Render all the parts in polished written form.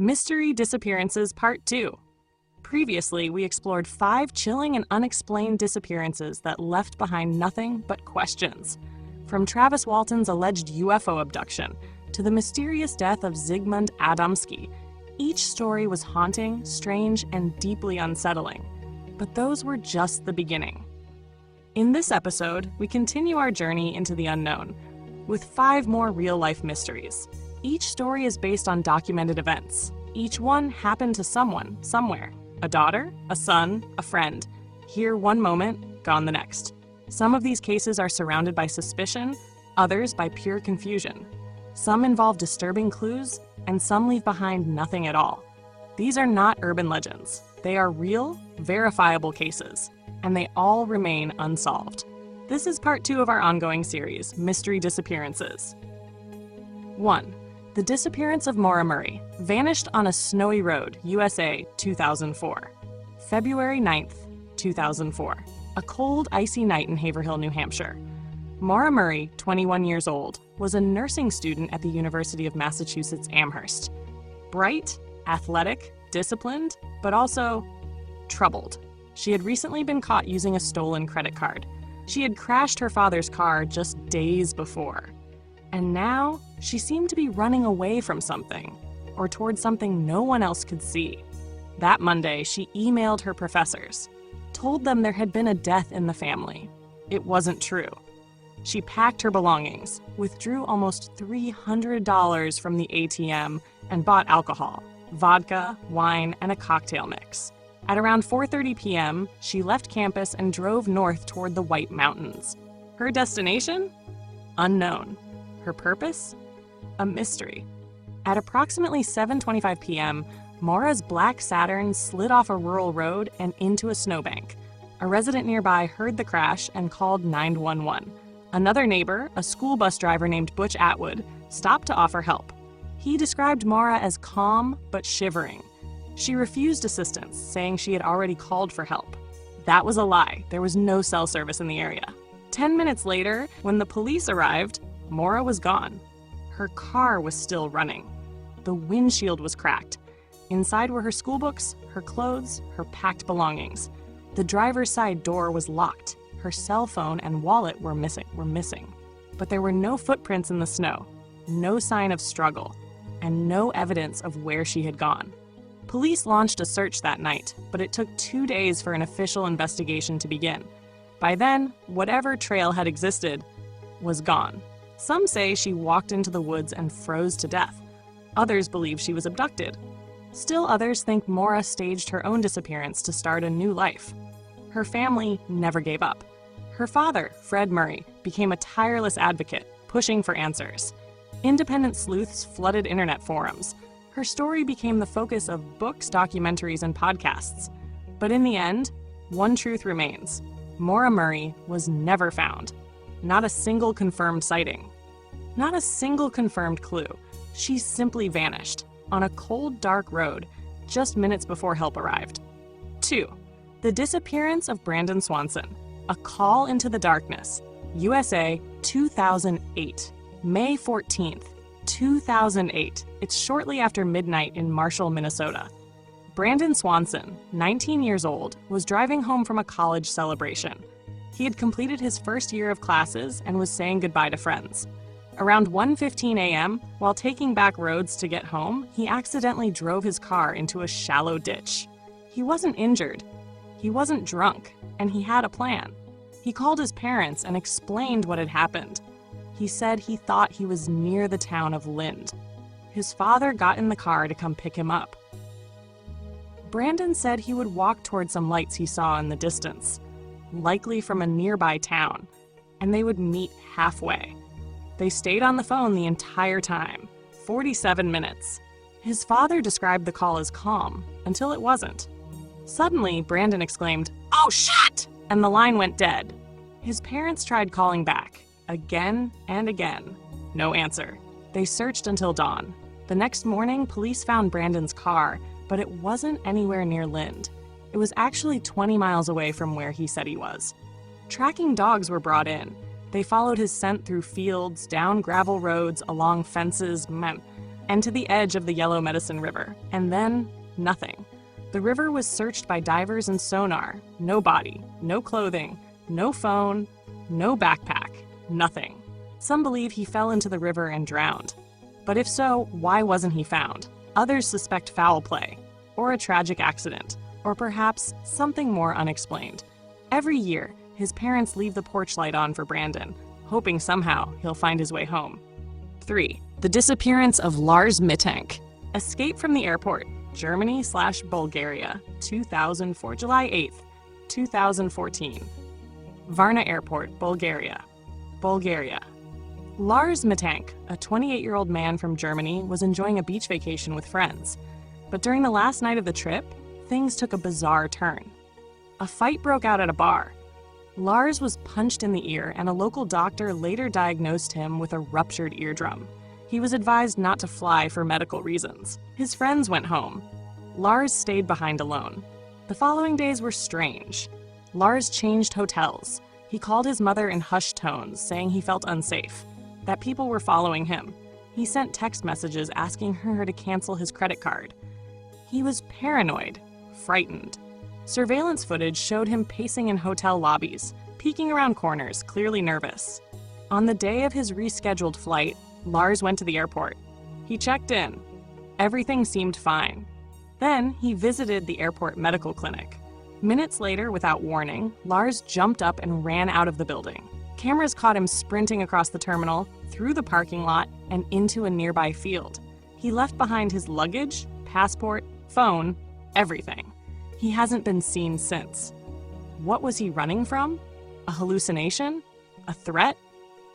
Mystery Disappearances Part 2. Previously, we explored 5 chilling and unexplained disappearances that left behind nothing but questions. From Travis Walton's alleged UFO abduction to the mysterious death of Zygmunt Adamski, each story was haunting, strange, and deeply unsettling. But those were just the beginning. In this episode, we continue our journey into the unknown, with 5 more real-life mysteries. Each story is based on documented events. Each one happened to someone, somewhere. A daughter, a son, a friend. Here one moment, gone the next. Some of these cases are surrounded by suspicion, others by pure confusion. Some involve disturbing clues, and some leave behind nothing at all. These are not urban legends. They are real, verifiable cases, and they all remain unsolved. This is part 2 of our ongoing series, Mystery Disappearances. 1. The disappearance of Maura Murray, vanished on a snowy road, USA, 2004. February 9th, 2004. A cold, icy night in Haverhill, New Hampshire. Maura Murray, 21 years old, was a nursing student at the University of Massachusetts Amherst. Bright, athletic, disciplined, but also troubled. She had recently been caught using a stolen credit card. She had crashed her father's car just days before. And now, she seemed to be running away from something, or towards something no one else could see. That Monday, she emailed her professors, told them there had been a death in the family. It wasn't true. She packed her belongings, withdrew almost $300 from the ATM, and bought alcohol, vodka, wine, and a cocktail mix. At around 4:30 p.m., she left campus and drove north toward the White Mountains. Her destination? Unknown. Her purpose? A mystery. At approximately 7:25 p.m., Maura's black Saturn slid off a rural road and into a snowbank. A resident nearby heard the crash and called 911. Another neighbor, a school bus driver named Butch Atwood, stopped to offer help. He described Maura as calm but shivering. She refused assistance, saying she had already called for help. That was a lie. There was no cell service in the area. 10 minutes later, when the police arrived, Maura was gone. Her car was still running. The windshield was cracked. Inside were her schoolbooks, her clothes, her packed belongings. The driver's side door was locked. Her cell phone and wallet were missing. But there were no footprints in the snow, no sign of struggle, and no evidence of where she had gone. Police launched a search that night, but it took 2 days for an official investigation to begin. By then, whatever trail had existed was gone. Some say she walked into the woods and froze to death. Others believe she was abducted. Still others think Maura staged her own disappearance to start a new life. Her family never gave up. Her father, Fred Murray, became a tireless advocate, pushing for answers. Independent sleuths flooded internet forums. Her story became the focus of books, documentaries, and podcasts. But in the end, one truth remains. Maura Murray was never found. Not a single confirmed sighting. Not a single confirmed clue. She simply vanished on a cold, dark road just minutes before help arrived. 2. The disappearance of Brandon Swanson. A Call into the Darkness. USA, 2008. May 14th, 2008. It's shortly after midnight in Marshall, Minnesota. Brandon Swanson, 19 years old, was driving home from a college celebration. He had completed his first year of classes and was saying goodbye to friends. Around 1:15 a.m., while taking back roads to get home, he accidentally drove his car into a shallow ditch. He wasn't injured, he wasn't drunk, and he had a plan. He called his parents and explained what had happened. He said he thought he was near the town of Lynn. His father got in the car to come pick him up. Brandon said he would walk toward some lights he saw in the distance, likely from a nearby town, and they would meet halfway. They stayed on the phone the entire time, 47 minutes. His father described the call as calm, until it wasn't. Suddenly, Brandon exclaimed, "Oh, shit!" and the line went dead. His parents tried calling back, again and again. No answer. They searched until dawn. The next morning, police found Brandon's car, but it wasn't anywhere near Lind. It was actually 20 miles away from where he said he was. Tracking dogs were brought in. They followed his scent through fields, down gravel roads, along fences, and to the edge of the Yellow Medicine River, and then nothing. The river was searched by divers and sonar. No body, no clothing, no phone, no backpack, nothing. Some believe he fell into the river and drowned. But if so, why wasn't he found? Others suspect foul play, or a tragic accident, or perhaps something more unexplained. Every year, his parents leave the porch light on for Brandon, hoping somehow he'll find his way home. 3. The disappearance of Lars Mittank. Escape from the airport, Germany/Bulgaria, 2004, July 8th, 2014. Varna Airport, Bulgaria. Bulgaria. Lars Mittank, a 28-year-old man from Germany, was enjoying a beach vacation with friends. But during the last night of the trip, things took a bizarre turn. A fight broke out at a bar. Lars was punched in the ear, and a local doctor later diagnosed him with a ruptured eardrum. He was advised not to fly for medical reasons. His friends went home. Lars stayed behind alone. The following days were strange. Lars changed hotels. He called his mother in hushed tones, saying he felt unsafe, that people were following him. He sent text messages asking her to cancel his credit card. He was paranoid, frightened. Surveillance footage showed him pacing in hotel lobbies, peeking around corners, clearly nervous. On the day of his rescheduled flight, Lars went to the airport. He checked in. Everything seemed fine. Then he visited the airport medical clinic. Minutes later, without warning, Lars jumped up and ran out of the building. Cameras caught him sprinting across the terminal, through the parking lot, and into a nearby field. He left behind his luggage, passport, phone, everything. He hasn't been seen since. What was he running from? A hallucination? A threat?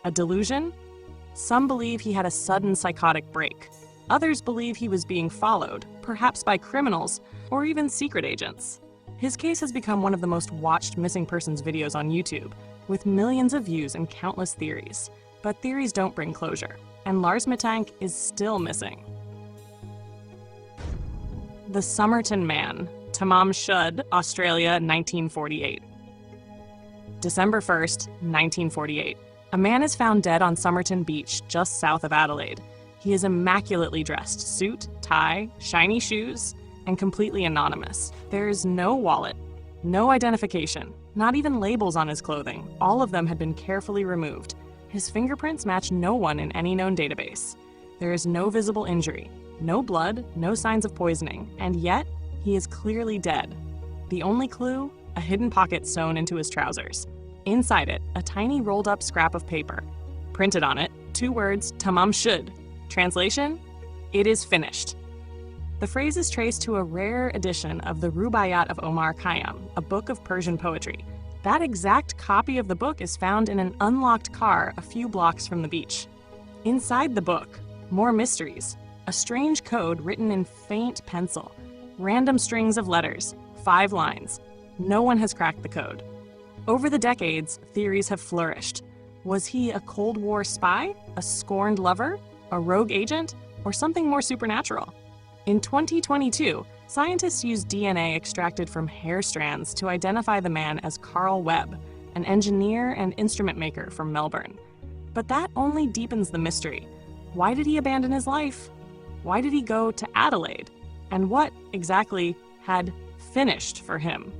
A delusion? Some believe he had a sudden psychotic break. Others believe he was being followed, perhaps by criminals or even secret agents. His case has become one of the most watched missing persons videos on YouTube, with millions of views and countless theories. But theories don't bring closure, and Lars Mittank is still missing. The Somerton Man, Tamam Shud, Australia, 1948. December 1st, 1948. A man is found dead on Somerton Beach, just south of Adelaide. He is immaculately dressed, suit, tie, shiny shoes, and completely anonymous. There is no wallet, no identification, not even labels on his clothing. All of them had been carefully removed. His fingerprints match no one in any known database. There is no visible injury, no blood, no signs of poisoning, and yet he is clearly dead. The only clue? A hidden pocket sewn into his trousers. Inside it, a tiny rolled-up scrap of paper. Printed on it, 2 words, Tamam Shud. Translation? It is finished. The phrase is traced to a rare edition of the Rubaiyat of Omar Khayyam, a book of Persian poetry. That exact copy of the book is found in an unlocked car a few blocks from the beach. Inside the book, more mysteries. A strange code written in faint pencil. Random strings of letters, 5 lines. No one has cracked the code. Over the decades, theories have flourished. Was he a Cold War spy, a scorned lover, a rogue agent, or something more supernatural? In 2022, scientists used DNA extracted from hair strands to identify the man as Carl Webb, an engineer and instrument maker from Melbourne. But that only deepens the mystery. Why did he abandon his life? Why did he go to Adelaide? And what, exactly, had finished for him?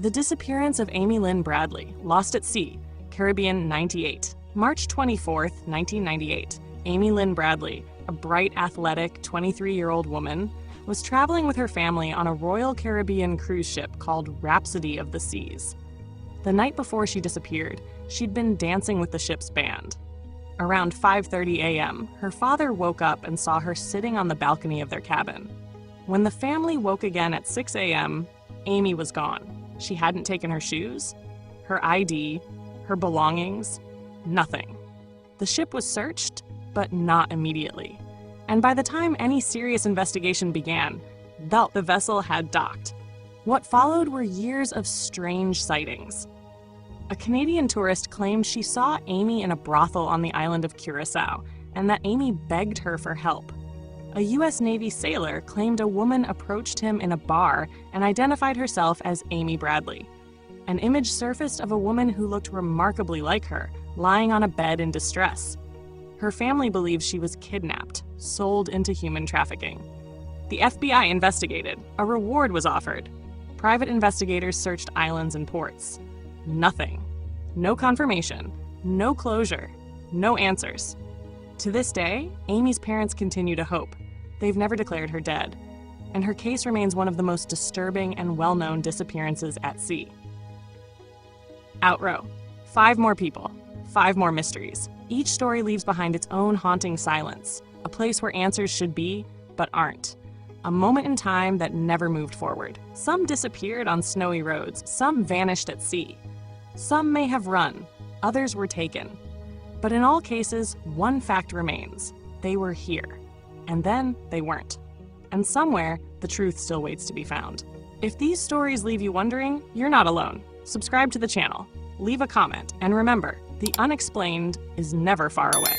The disappearance of Amy Lynn Bradley, lost at sea, Caribbean 98. March 24th, 1998. Amy Lynn Bradley, a bright, athletic, 23-year-old woman, was traveling with her family on a Royal Caribbean cruise ship called Rhapsody of the Seas. The night before she disappeared, she'd been dancing with the ship's band. Around 5:30 a.m., her father woke up and saw her sitting on the balcony of their cabin. When the family woke again at 6 a.m., Amy was gone. She hadn't taken her shoes, her ID, her belongings, nothing. The ship was searched, but not immediately. And by the time any serious investigation began, the vessel had docked. What followed were years of strange sightings. A Canadian tourist claimed she saw Amy in a brothel on the island of Curacao, and that Amy begged her for help. A U.S. Navy sailor claimed a woman approached him in a bar and identified herself as Amy Bradley. An image surfaced of a woman who looked remarkably like her, lying on a bed in distress. Her family believes she was kidnapped, sold into human trafficking. The FBI investigated. A reward was offered. Private investigators searched islands and ports. Nothing. No confirmation. No closure. No answers. To this day, Amy's parents continue to hope. They've never declared her dead, and her case remains one of the most disturbing and well-known disappearances at sea. Outrow. 5 more people. 5 more mysteries. Each story leaves behind its own haunting silence, a place where answers should be, but aren't. A moment in time that never moved forward. Some disappeared on snowy roads, some vanished at sea. Some may have run, others were taken. But in all cases, one fact remains. They were here. And then they weren't. And somewhere, the truth still waits to be found. If these stories leave you wondering, you're not alone. Subscribe to the channel, leave a comment, and remember, the unexplained is never far away.